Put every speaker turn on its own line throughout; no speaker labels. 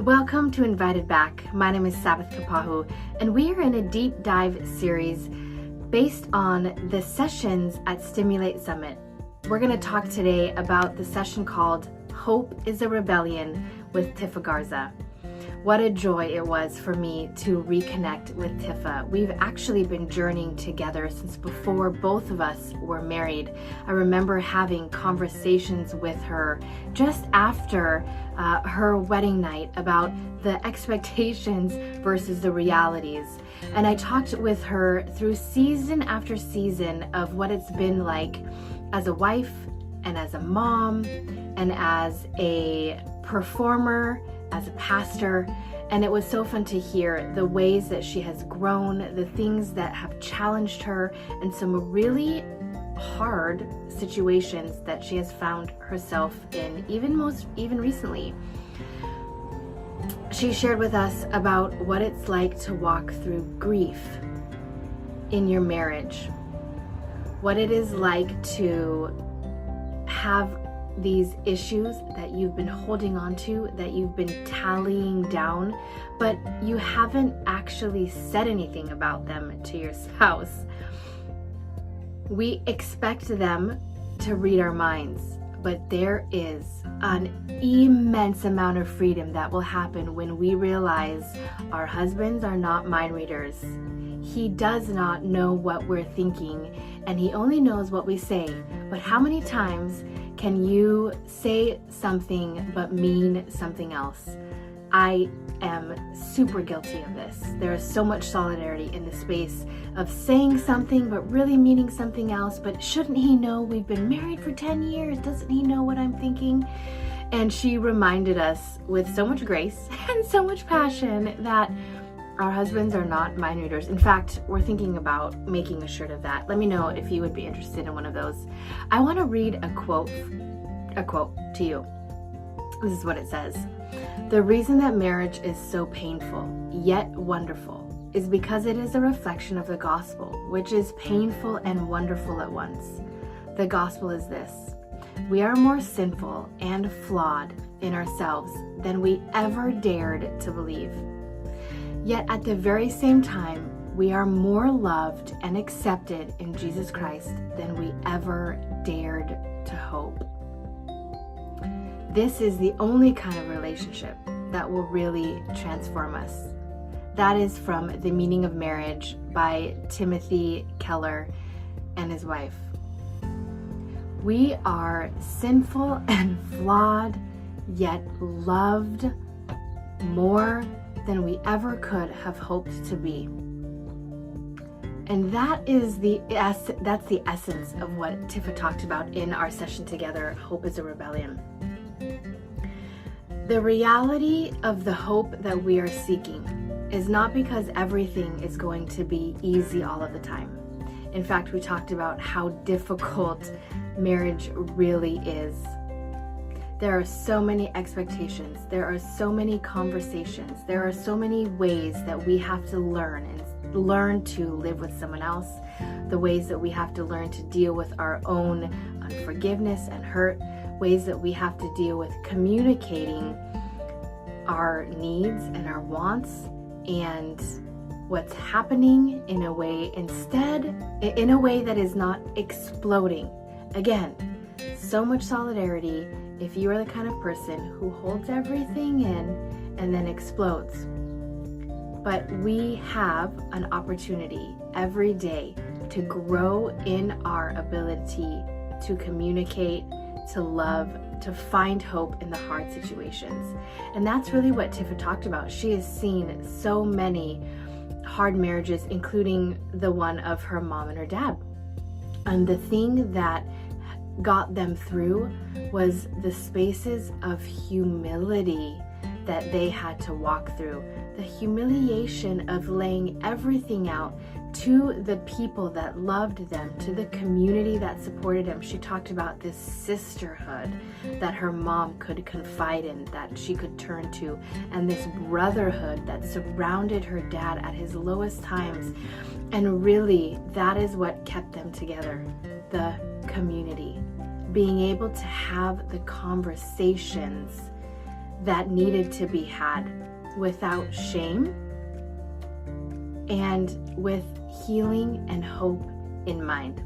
Welcome to Invited Back. My name is Sabbath Kapahu, and we are in a deep dive series based on the sessions at Stimulate Summit. We're going to talk today about the session called Hope is a Rebellion with Tiffa Garza. What a joy it was for me to reconnect with Tiffa. We've actually been journeying together since before both of us were married. I remember having conversations with her just after her wedding night about the expectations versus the realities. And I talked with her through season after season of what it's been like as a wife and as a mom and as a performer, as a pastor. And it was so fun to hear the ways that she has grown, the things that have challenged her, and some really hard situations that she has found herself in, even recently. She shared with us about what it's like to walk through grief in your marriage, what it is like to have these issues that you've been holding on to, that you've been tallying down, but you haven't actually said anything about them to your spouse. We expect them to read our minds, but there is an immense amount of freedom that will happen when we realize our husbands are not mind readers. He does not know what we're thinking, and he only knows what we say. But how many times can you say something but mean something else? I am super guilty of this. There is so much solidarity in the space of saying something but really meaning something else. But shouldn't he know we've been married for 10 years? Doesn't he know what I'm thinking? And she reminded us with so much grace and so much passion that our husbands are not mind readers. In fact, we're thinking about making a shirt of that. Let me know if you would be interested in one of those. I want to read a quote to you. This is what it says. The reason that marriage is so painful, yet wonderful, is because it is a reflection of the gospel, which is painful and wonderful at once. The gospel is this: we are more sinful and flawed in ourselves than we ever dared to believe. Yet at the very same time, we are more loved and accepted in Jesus Christ than we ever dared to hope. This is the only kind of relationship that will really transform us. That is from The Meaning of Marriage by Timothy Keller and his wife. We are sinful and flawed, yet loved more than we ever could have hoped to be. And that's the essence of what Tiffa talked about in our session together, Hope is a Rebellion. The reality of the hope that we are seeking is not because everything is going to be easy all of the time. In fact, we talked about how difficult marriage really is. There are so many expectations. There are so many conversations. There are so many ways that we have to learn to live with someone else, the ways that we have to learn to deal with our own unforgiveness and hurt, ways that we have to deal with communicating our needs and our wants and what's happening in a way that is not exploding. Again, so much solidarity if you are the kind of person who holds everything in and then explodes. But we have an opportunity every day to grow in our ability to communicate, to love, to find hope in the hard situations. And that's really what Tiffa talked about. She has seen so many hard marriages, including the one of her mom and her dad. And the thing that got them through was the spaces of humility that they had to walk through. The humiliation of laying everything out to the people that loved them, to the community that supported them. She talked about this sisterhood that her mom could confide in, that she could turn to, and this brotherhood that surrounded her dad at his lowest times. And really, that is what kept them together, the community. Being able to have the conversations that needed to be had without shame and with healing and hope in mind.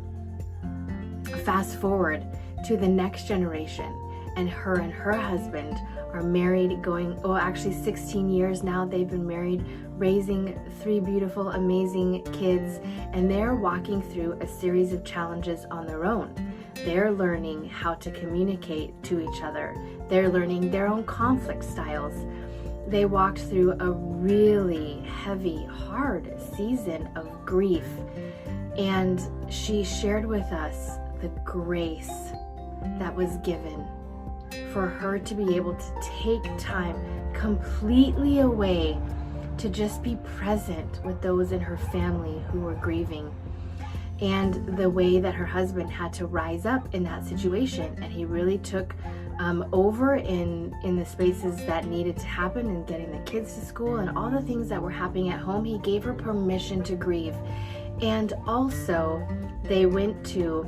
Fast forward to the next generation, and her husband are married, actually 16 years now they've been married, raising 3 beautiful, amazing kids, and they're walking through a series of challenges on their own. They're learning how to communicate to each other. They're learning their own conflict styles. They walked through a really heavy, hard season of grief, and she shared with us the grace that was given for her to be able to take time completely away to just be present with those in her family who were grieving, and the way that her husband had to rise up in that situation. And he really took over in the spaces that needed to happen, and getting the kids to school and all the things that were happening at home. He gave her permission to grieve. And also they went to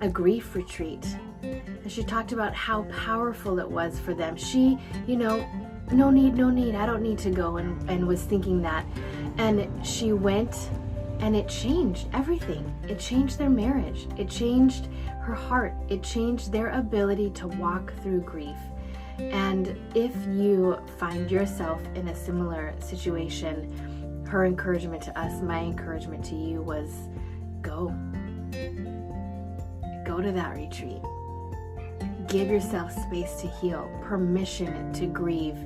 a grief retreat, and she talked about how powerful it was for them. She, no need, I don't need to go, and was thinking that. And she went, and it changed everything. It changed their marriage. It changed her heart. It changed their ability to walk through grief. And if you find yourself in a similar situation, her encouragement to us, my encouragement to you was go to that retreat. Give yourself space to heal, permission to grieve,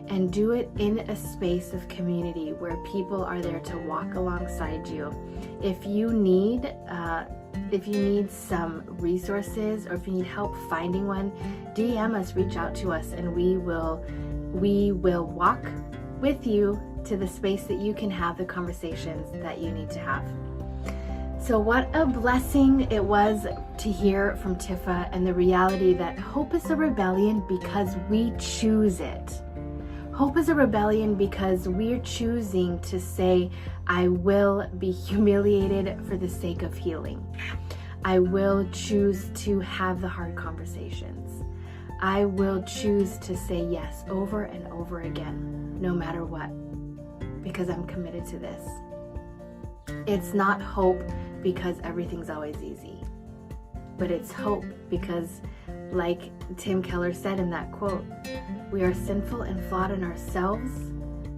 and do it in a space of community where people are there to walk alongside you. If you need some resources, or if you need help finding one, DM us, reach out to us, and we will walk with you to the space that you can have the conversations that you need to have. So what a blessing it was to hear from Tiffa, and the reality that hope is a rebellion because we choose it. Hope is a rebellion because we're choosing to say, I will be humiliated for the sake of healing. I will choose to have the hard conversations. I will choose to say yes over and over again, no matter what, because I'm committed to this. It's not hope because everything's always easy, but it's hope because, like Tim Keller said in that quote, we are sinful and flawed in ourselves,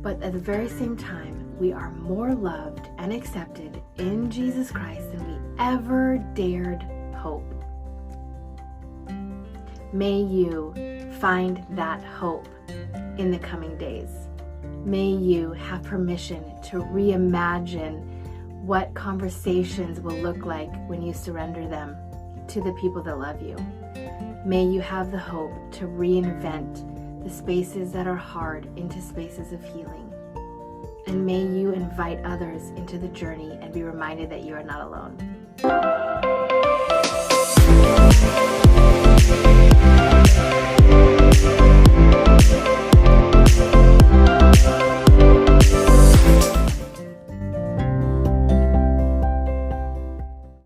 but at the very same time, we are more loved and accepted in Jesus Christ than we ever dared hope. May you find that hope in the coming days. May you have permission to reimagine what conversations will look like when you surrender them to the people that love you. May you have the hope to reinvent the spaces that are hard into spaces of healing. And may you invite others into the journey and be reminded that you are not alone.